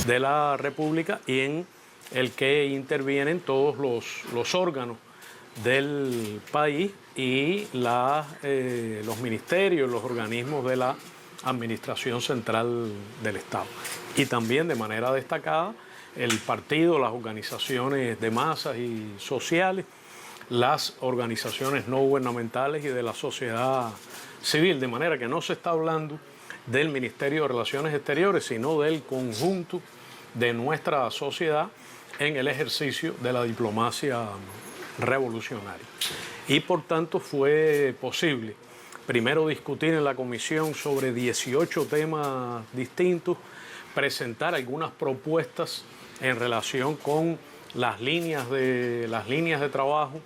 de la República y en el que intervienen todos los órganos del país y los ministerios, los organismos de la Administración Central del Estado. Y también de manera destacada el partido, las organizaciones de masas y sociales, las organizaciones no gubernamentales y de la sociedad civil, de manera que no se está hablando del Ministerio de Relaciones Exteriores, sino del conjunto de nuestra sociedad en el ejercicio de la diplomacia revolucionaria. Y por tanto fue posible primero discutir en la comisión sobre 18 temas distintos, presentar algunas propuestas en relación con las líneas de trabajo,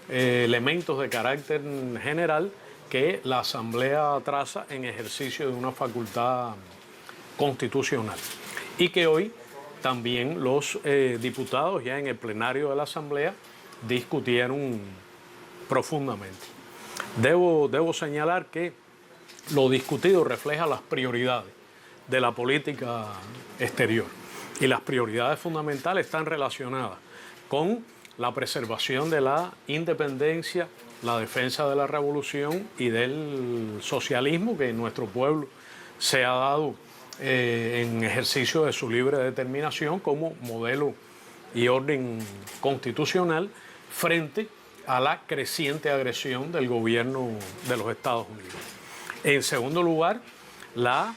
elementos de carácter general que la Asamblea traza en ejercicio de una facultad constitucional y que hoy también los diputados ya en el plenario de la Asamblea discutieron profundamente. Debo señalar que lo discutido refleja las prioridades de la política exterior y las prioridades fundamentales están relacionadas con la preservación de la independencia, la defensa de la revolución y del socialismo que nuestro pueblo se ha dado en ejercicio de su libre determinación como modelo y orden constitucional frente a la creciente agresión del gobierno de los Estados Unidos. En segundo lugar, la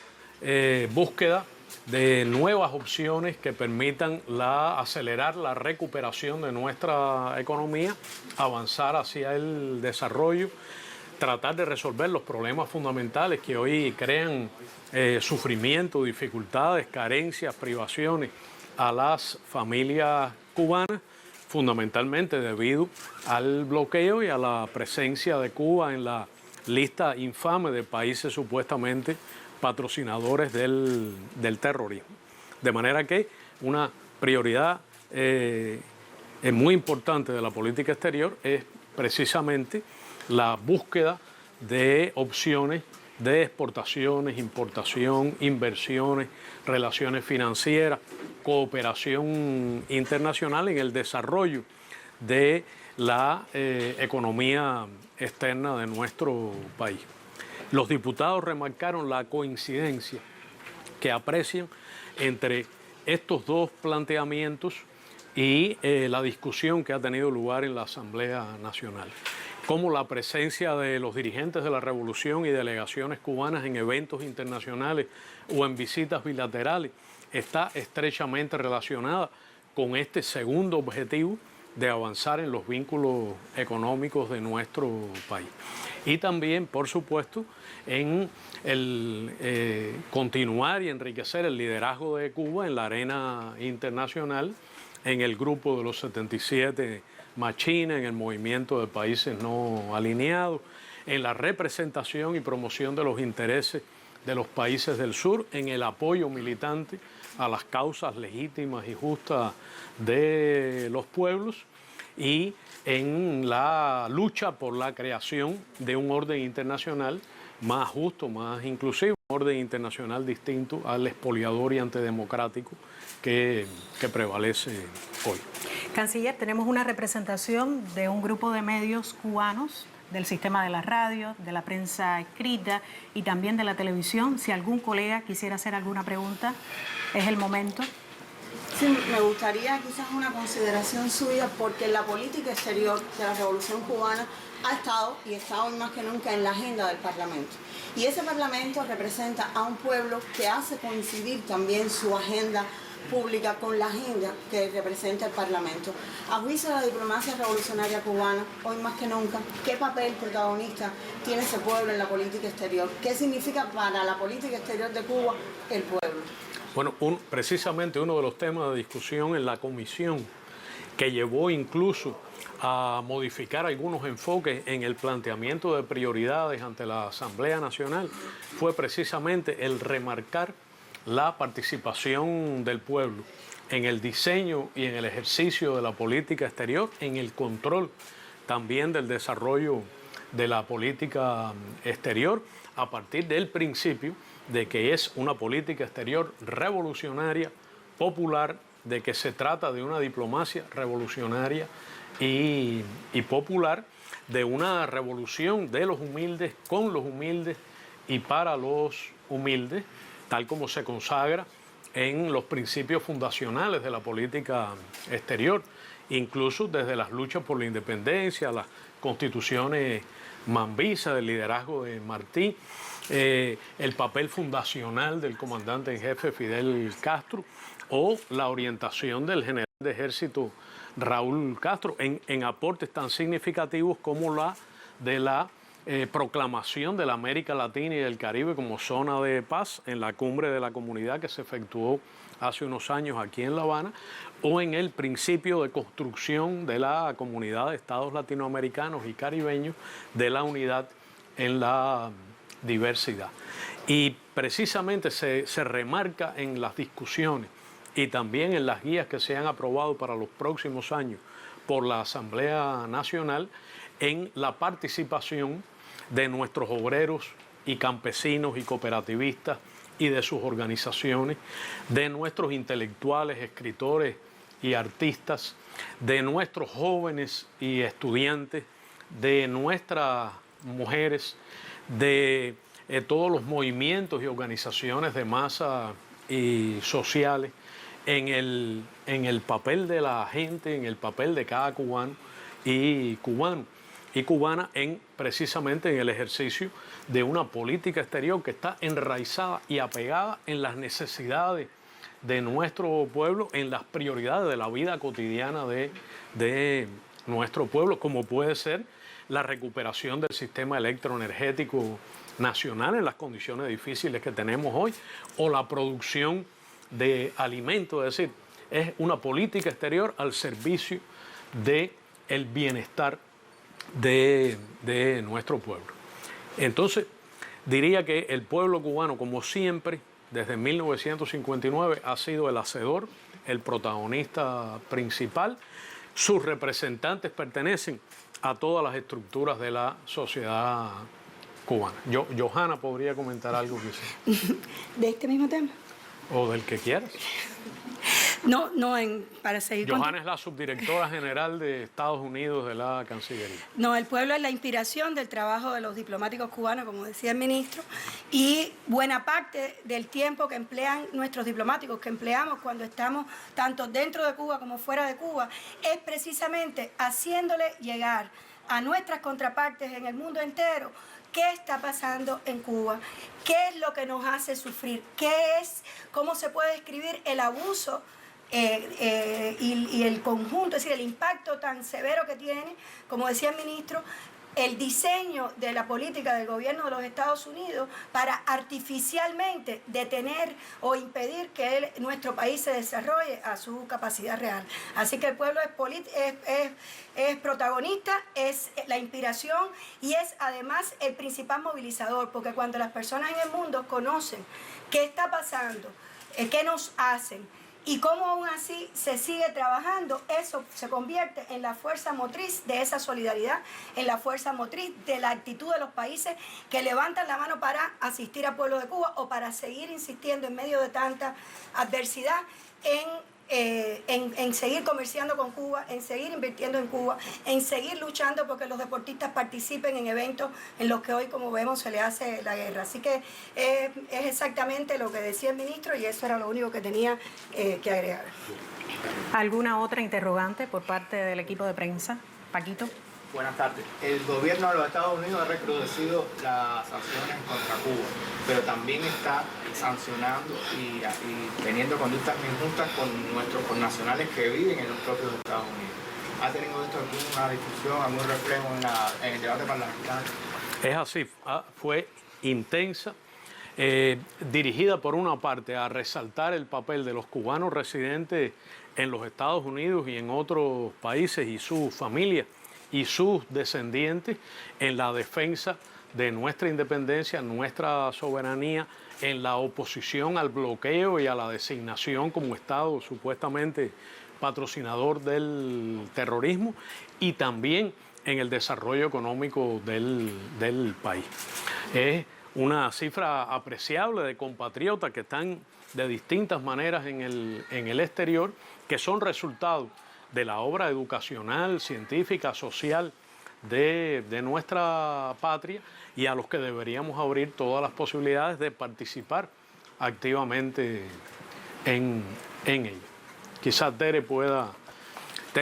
búsqueda de nuevas opciones que permitan acelerar la recuperación de nuestra economía, avanzar hacia el desarrollo, tratar de resolver los problemas fundamentales que hoy crean sufrimiento, dificultades, carencias, privaciones a las familias cubanas, fundamentalmente debido al bloqueo y a la presencia de Cuba en la lista infame de países supuestamente patrocinadores del terrorismo. De manera que una prioridad muy importante de la política exterior es precisamente la búsqueda de opciones de exportaciones, importación, inversiones, relaciones financieras, cooperación internacional en el desarrollo de la economía externa de nuestro país. Los diputados remarcaron la coincidencia que aprecian entre estos dos planteamientos y la discusión que ha tenido lugar en la Asamblea Nacional, como la presencia de los dirigentes de la revolución y delegaciones cubanas en eventos internacionales o en visitas bilaterales está estrechamente relacionada con este segundo objetivo de avanzar en los vínculos económicos de nuestro país. Y también, por supuesto, en el continuar y enriquecer el liderazgo de Cuba en la arena internacional, en el grupo de los 77 más China, en el movimiento de países no alineados, en la representación y promoción de los intereses de los países del sur, en el apoyo militante a las causas legítimas y justas de los pueblos y en la lucha por la creación de un orden internacional más justo, más inclusivo, un orden internacional distinto al expoliador y antidemocrático que prevalece hoy. Canciller, tenemos una representación de un grupo de medios cubanos, del sistema de la radio, de la prensa escrita y también de la televisión. Si algún colega quisiera hacer alguna pregunta, es el momento. Sí, me gustaría quizás una consideración suya, porque la política exterior de la Revolución Cubana ha estado y está hoy más que nunca en la agenda del Parlamento. Y ese Parlamento representa a un pueblo que hace coincidir también su agenda pública con la agenda que representa el Parlamento. A juicio de la diplomacia revolucionaria cubana, hoy más que nunca, ¿qué papel protagonista tiene ese pueblo en la política exterior? ¿Qué significa para la política exterior de Cuba el pueblo? Bueno, precisamente uno de los temas de discusión en la comisión que llevó incluso a modificar algunos enfoques en el planteamiento de prioridades ante la Asamblea Nacional fue precisamente el remarcar la participación del pueblo en el diseño y en el ejercicio de la política exterior, en el control también del desarrollo de la política exterior, a partir del principio de que es una política exterior revolucionaria, popular de que se trata de una diplomacia revolucionaria y popular, de una revolución de los humildes, con los humildes y para los humildes, tal como se consagra en los principios fundacionales de la política exterior, incluso desde las luchas por la independencia, las constituciones mambisas, del liderazgo de Martí, el papel fundacional del comandante en jefe Fidel Castro o la orientación del general de ejército Raúl Castro en aportes tan significativos como la de la proclamación de la América Latina y del Caribe como zona de paz en la cumbre de la comunidad que se efectuó hace unos años aquí en La Habana, o en el principio de construcción de la comunidad de estados latinoamericanos y caribeños de la unidad en la diversidad. Y precisamente se remarca en las discusiones y también en las guías que se han aprobado para los próximos años por la Asamblea Nacional en la participación de nuestros obreros y campesinos y cooperativistas y de sus organizaciones, de nuestros intelectuales, escritores y artistas, de nuestros jóvenes y estudiantes, de nuestras mujeres, de todos los movimientos y organizaciones de masa y sociales, en el papel de la gente, en el papel de cada cubano y cubana precisamente en el ejercicio de una política exterior que está enraizada y apegada en las necesidades de nuestro pueblo, en las prioridades de la vida cotidiana de nuestro pueblo, como puede ser la recuperación del sistema electroenergético nacional en las condiciones difíciles que tenemos hoy, o la producción de alimentos, es decir, es una política exterior al servicio del bienestar de nuestro pueblo. Entonces, diría que el pueblo cubano, como siempre, desde 1959, ha sido el hacedor, el protagonista principal. Sus representantes pertenecen a todas las estructuras de la sociedad cubana. Johanna podría comentar algo quizás. ¿De este mismo tema? O del que quieras. No, para seguir con... Johanna es la subdirectora general de Estados Unidos de la Cancillería. No, el pueblo es la inspiración del trabajo de los diplomáticos cubanos, como decía el ministro, y buena parte del tiempo que emplean nuestros diplomáticos, que empleamos cuando estamos tanto dentro de Cuba como fuera de Cuba, es precisamente haciéndole llegar a nuestras contrapartes en el mundo entero qué está pasando en Cuba, qué es lo que nos hace sufrir, cómo se puede describir el abuso y el conjunto, es decir, el impacto tan severo que tiene, como decía el ministro, el diseño de la política del gobierno de los Estados Unidos para artificialmente detener o impedir que nuestro país se desarrolle a su capacidad real. Así que el pueblo es protagonista, es la inspiración y es además el principal movilizador, porque cuando las personas en el mundo conocen qué está pasando, qué nos hacen, y cómo aún así se sigue trabajando, eso se convierte en la fuerza motriz de esa solidaridad, en la fuerza motriz de la actitud de los países que levantan la mano para asistir al pueblo de Cuba o para seguir insistiendo en medio de tanta adversidad en seguir comerciando con Cuba, en seguir invirtiendo en Cuba, en seguir luchando porque los deportistas participen en eventos en los que hoy, como vemos, se le hace la guerra. Así que es exactamente lo que decía el ministro y eso era lo único que tenía que agregar. ¿Alguna otra interrogante por parte del equipo de prensa? Paquito. Buenas tardes. El gobierno de los Estados Unidos ha recrudecido las sanciones contra Cuba, pero también está sancionando y teniendo conductas injustas con nuestros connacionales que viven en los propios Estados Unidos. ¿Ha tenido esto alguna discusión, algún reflejo en el debate parlamentario? Es así, fue intensa, dirigida por una parte a resaltar el papel de los cubanos residentes en los Estados Unidos y en otros países y sus familias y sus descendientes en la defensa de nuestra independencia, nuestra soberanía, en la oposición al bloqueo y a la designación como Estado supuestamente patrocinador del terrorismo y también en el desarrollo económico del país. Es una cifra apreciable de compatriotas que están de distintas maneras en el exterior, que son resultado de la obra educacional, científica, social de nuestra patria, y a los que deberíamos abrir todas las posibilidades de participar activamente en ella. Quizás Tere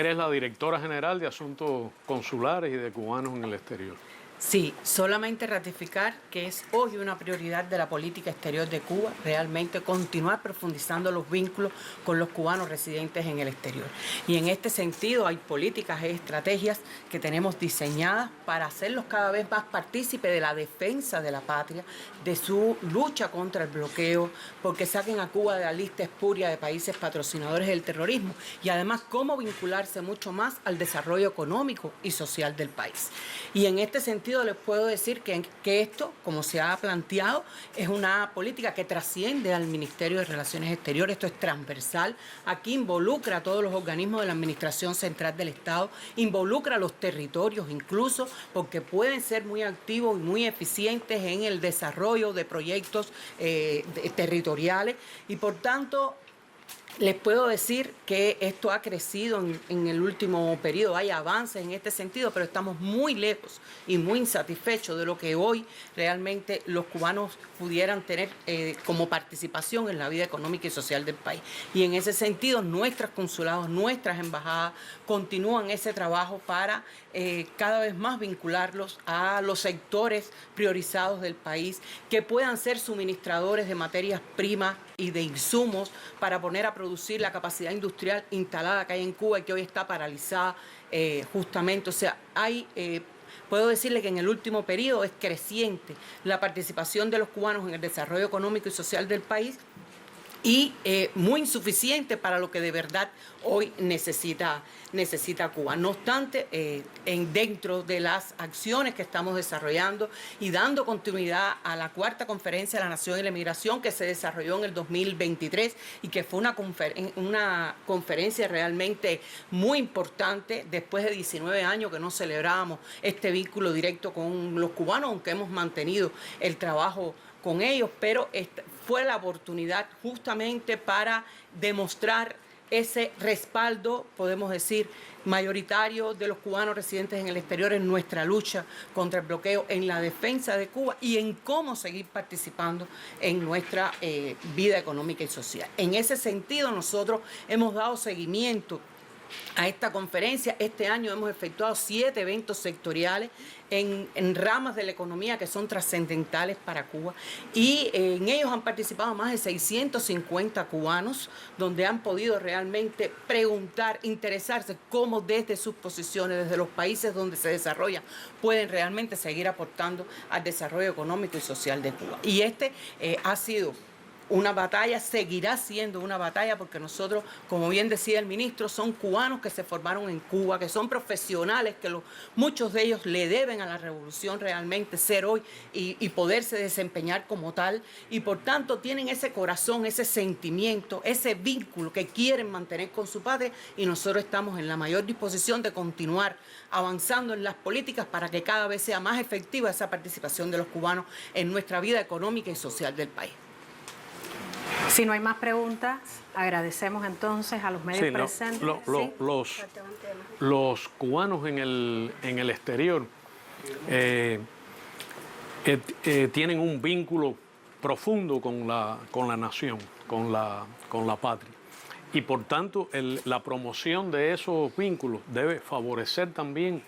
es la directora general de Asuntos Consulares y de Cubanos en el Exterior. Sí, solamente ratificar que es hoy una prioridad de la política exterior de Cuba, realmente continuar profundizando los vínculos con los cubanos residentes en el exterior. Y en este sentido hay políticas y estrategias que tenemos diseñadas para hacerlos cada vez más partícipes de la defensa de la patria, de su lucha contra el bloqueo, porque saquen a Cuba de la lista espuria de países patrocinadores del terrorismo, y además cómo vincularse mucho más al desarrollo económico y social del país. Y en este sentido les puedo decir que esto, como se ha planteado, es una política que trasciende al Ministerio de Relaciones Exteriores. Esto es transversal. Aquí involucra a todos los organismos de la Administración Central del Estado, involucra a los territorios incluso, porque pueden ser muy activos y muy eficientes en el desarrollo de proyectos territoriales, y por tanto les puedo decir que esto ha crecido en el último periodo, hay avances en este sentido, pero estamos muy lejos y muy insatisfechos de lo que hoy realmente los cubanos pudieran tener como participación en la vida económica y social del país. Y en ese sentido, nuestros consulados, nuestras embajadas continúan ese trabajo para cada vez más vincularlos a los sectores priorizados del país, que puedan ser suministradores de materias primas y de insumos para poner a producir la capacidad industrial instalada que hay en Cuba y que hoy está paralizada justamente. O sea, puedo decirle que en el último periodo es creciente la participación de los cubanos en el desarrollo económico y social del país, y muy insuficiente para lo que de verdad hoy necesita Cuba. No obstante, dentro de las acciones que estamos desarrollando y dando continuidad a la cuarta Conferencia de la Nación y la Emigración, que se desarrolló en el 2023 y que fue una conferencia realmente muy importante después de 19 años que no celebrábamos este vínculo directo con los cubanos, aunque hemos mantenido el trabajo con ellos, pero fue la oportunidad justamente para demostrar ese respaldo, podemos decir, mayoritario de los cubanos residentes en el exterior en nuestra lucha contra el bloqueo, en la defensa de Cuba y en cómo seguir participando en nuestra vida económica y social. En ese sentido, nosotros hemos dado seguimiento a esta conferencia. Este año hemos efectuado 7 eventos sectoriales en ramas de la economía que son trascendentales para Cuba, y en ellos han participado más de 650 cubanos, donde han podido realmente preguntar, interesarse cómo desde sus posiciones, desde los países donde se desarrolla, pueden realmente seguir aportando al desarrollo económico y social de Cuba. Y ha sido una batalla, seguirá siendo una batalla, porque nosotros, como bien decía el ministro, son cubanos que se formaron en Cuba, que son profesionales, que muchos de ellos le deben a la revolución realmente ser hoy y poderse desempeñar como tal, y por tanto tienen ese corazón, ese sentimiento, ese vínculo que quieren mantener con su patria, y nosotros estamos en la mayor disposición de continuar avanzando en las políticas para que cada vez sea más efectiva esa participación de los cubanos en nuestra vida económica y social del país. Si no hay más preguntas, agradecemos entonces a los medios presentes. Los cubanos en el exterior tienen un vínculo profundo con la nación, con la patria. Y por tanto, la promoción de esos vínculos debe favorecer también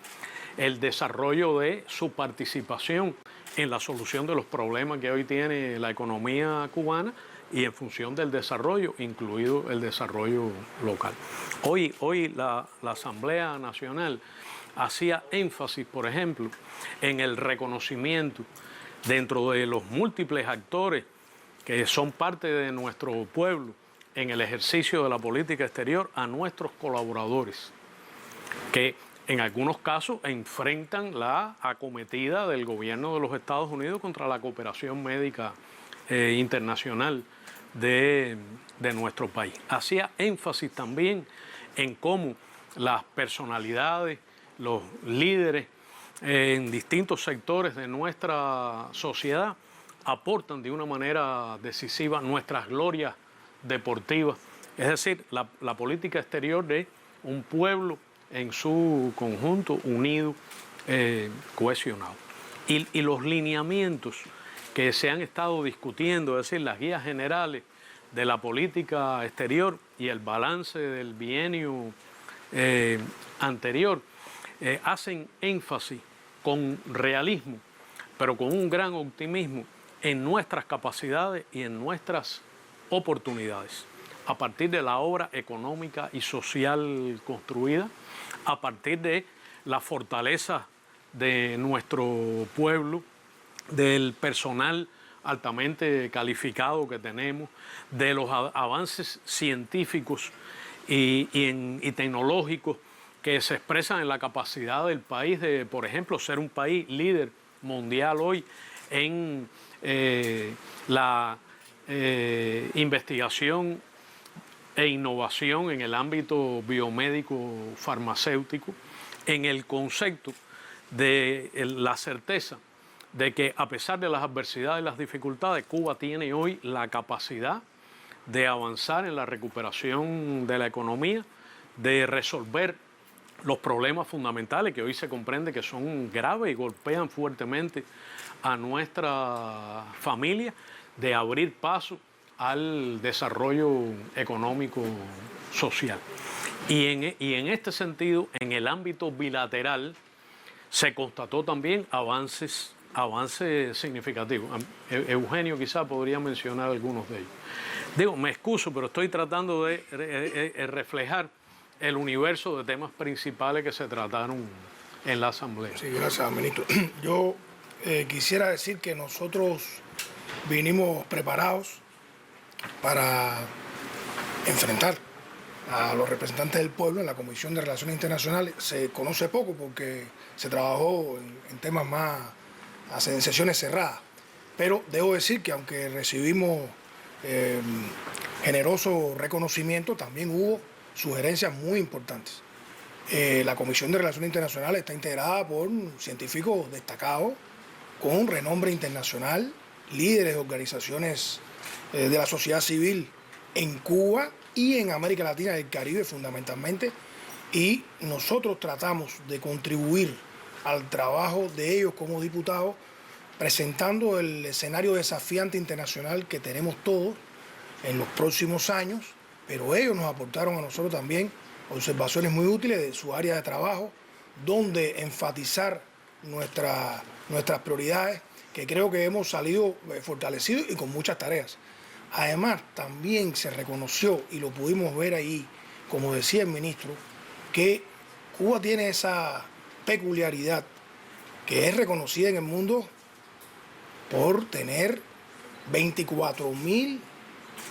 el desarrollo de su participación en la solución de los problemas que hoy tiene la economía cubana, y en función del desarrollo, incluido el desarrollo local. Hoy la Asamblea Nacional hacía énfasis, por ejemplo, en el reconocimiento dentro de los múltiples actores que son parte de nuestro pueblo en el ejercicio de la política exterior, a nuestros colaboradores, que en algunos casos enfrentan la acometida del gobierno de los Estados Unidos contra la cooperación médica internacional de nuestro país. Hacía énfasis también en cómo las personalidades, los líderes en distintos sectores de nuestra sociedad aportan de una manera decisiva nuestras glorias deportivas. Es decir, la política exterior de un pueblo en su conjunto, unido, cohesionado. Y los lineamientos que se han estado discutiendo, es decir, las guías generales de la política exterior y el balance del bienio anterior, hacen énfasis con realismo, pero con un gran optimismo en nuestras capacidades y en nuestras oportunidades, a partir de la obra económica y social construida, a partir de la fortaleza de nuestro pueblo, del personal altamente calificado que tenemos, de los avances científicos y tecnológicos que se expresan en la capacidad del país de, por ejemplo, ser un país líder mundial hoy en la investigación e innovación en el ámbito biomédico farmacéutico, en el concepto de la certeza de que a pesar de las adversidades y las dificultades, Cuba tiene hoy la capacidad de avanzar en la recuperación de la economía, de resolver los problemas fundamentales que hoy se comprende que son graves y golpean fuertemente a nuestra familia, de abrir paso al desarrollo económico social. Y en este sentido, en el ámbito bilateral, se constató también avances significativos. Eugenio quizá podría mencionar algunos de ellos. Digo, me excuso, pero estoy tratando de reflejar el universo de temas principales que se trataron en la Asamblea. Sí, gracias, ministro. Yo quisiera decir que nosotros vinimos preparados para enfrentar a los representantes del pueblo en la Comisión de Relaciones Internacionales. Se conoce poco porque se trabajó en temas más en sesiones cerradas, pero debo decir que aunque recibimos generoso reconocimiento, también hubo sugerencias muy importantes. La Comisión de Relaciones Internacionales está integrada por científicos destacados con renombre internacional, líderes de organizaciones de la sociedad civil en Cuba y en América Latina y el Caribe fundamentalmente, y nosotros tratamos de contribuir al trabajo de ellos como diputados, presentando el escenario desafiante internacional que tenemos todos en los próximos años, pero ellos nos aportaron a nosotros también observaciones muy útiles de su área de trabajo, donde enfatizar nuestras prioridades, que creo que hemos salido fortalecidos y con muchas tareas. Además, también se reconoció, y lo pudimos ver ahí, como decía el ministro, que Cuba tiene esa peculiaridad que es reconocida en el mundo por tener 24.000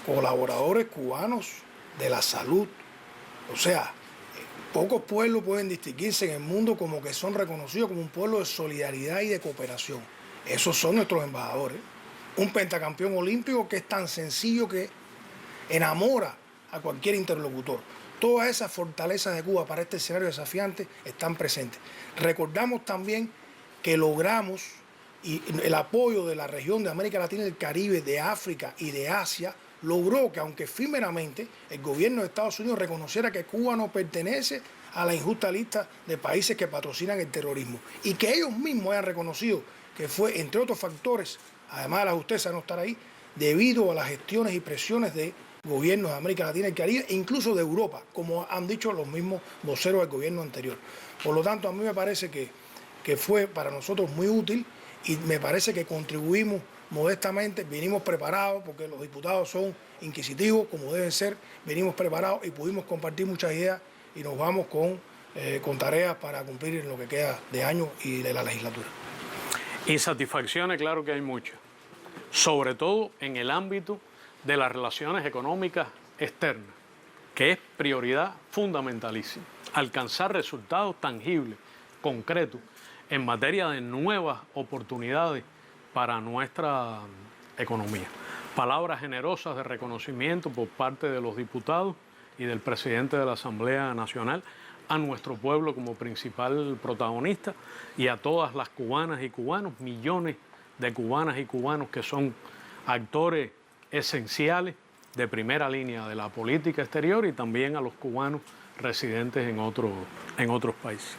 colaboradores cubanos de la salud. O sea, pocos pueblos pueden distinguirse en el mundo como que son reconocidos como un pueblo de solidaridad y de cooperación. Esos son nuestros embajadores. Un pentacampeón olímpico que es tan sencillo que enamora a cualquier interlocutor. Todas esas fortalezas de Cuba para este escenario desafiante están presentes. Recordamos también que logramos y el apoyo de la región de América Latina y el Caribe, de África y de Asia, logró que, aunque efímeramente, el gobierno de Estados Unidos reconociera que Cuba no pertenece a la injusta lista de países que patrocinan el terrorismo, y que ellos mismos hayan reconocido que fue, entre otros factores, además de la justeza de no estar ahí, debido a las gestiones y presiones de gobiernos de América Latina y el Caribe e incluso de Europa, como han dicho los mismos voceros del gobierno anterior. Por lo tanto, a mí me parece que fue para nosotros muy útil, y me parece que contribuimos modestamente, vinimos preparados, porque los diputados son inquisitivos, como deben ser, venimos preparados y pudimos compartir muchas ideas, y nos vamos con tareas para cumplir en lo que queda de año y de la legislatura. Insatisfacciones, claro que hay muchas, sobre todo en el ámbito de las relaciones económicas externas, que es prioridad fundamentalísima. Alcanzar resultados tangibles, concretos, en materia de nuevas oportunidades para nuestra economía. Palabras generosas de reconocimiento por parte de los diputados y del presidente de la Asamblea Nacional a nuestro pueblo como principal protagonista, y a todas las cubanas y cubanos, millones de cubanas y cubanos que son actores esenciales de primera línea de la política exterior, y también a los cubanos residentes en otros países.